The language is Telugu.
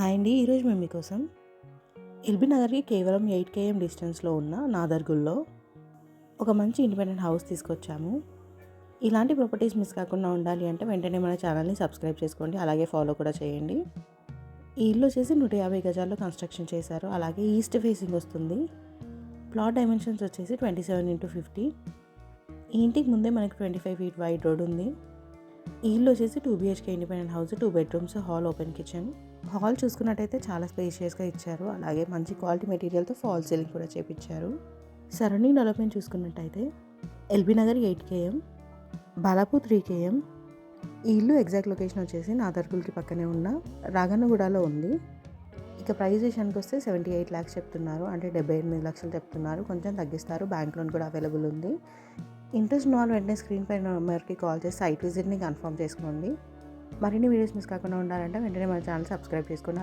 హాయ్ అండి. ఈరోజు మేము మీకోసం ఎల్బీ నగర్కి కేవలం 8 km డిస్టెన్స్లో ఉన్న నాదర్గుల్లో ఒక మంచి ఇండిపెండెంట్ హౌస్ తీసుకొచ్చాము. ఇలాంటి ప్రాపర్టీస్ మిస్ కాకుండా ఉండాలి అంటే వెంటనే మన ఛానల్ని సబ్స్క్రైబ్ చేసుకోండి, అలాగే ఫాలో కూడా చేయండి. ఈ ఇల్లు వచ్చేసి 150 గజాల్లో కన్స్ట్రక్షన్ చేశారు. అలాగే ఈస్ట్ ఫేసింగ్ వస్తుంది. ప్లాట్ డైమెన్షన్స్ వచ్చేసి 27x50. ఈ ఇంటికి ముందే మనకి 25 feet వైడ్ రోడ్ ఉంది. ఈ ఇల్లు వచ్చేసి 2 BHK independent house, 2 bedrooms, hall, open kitchen. Hall చూసుకున్నట్టయితే చాలా స్పేషియస్గా ఇచ్చారు. అలాగే మంచి క్వాలిటీ మెటీరియల్తో ఫాల్ సీలింగ్ కూడా చేపించారు. సరౌండింగ్ డెవలప్మెంట్ చూసుకున్నట్టయితే LB Nagar 8 km, Balapur 3 km. ఈ ఇల్లు ఎగ్జాక్ట్ లొకేషన్ వచ్చేసి నాదర్గుల్కి పక్కనే ఉన్న రాగన్నగూడలో ఉంది. ఇక ప్రైస్ విషయానికి వస్తే 78 lakhs చెప్తున్నారు, అంటే 78 లక్షలు చెప్తున్నారు. కొంచెం తగ్గిస్తారు, బ్యాంక్ లోన్ కూడా అవైలబుల్ ఉంది. ఇంట్రెస్ట్ ఉన్న వాళ్ళు వెంటనే స్క్రీన్ పైన నెంబర్కి కాల్ చేసి సైట్ విజిట్ని కన్ఫర్మ్ చేసుకోండి. మరిన్ని వీడియోస్ మిస్ కాకుండా ఉండాలంటే వెంటనే మన ఛానల్ సబ్స్క్రైబ్ చేసుకోండి.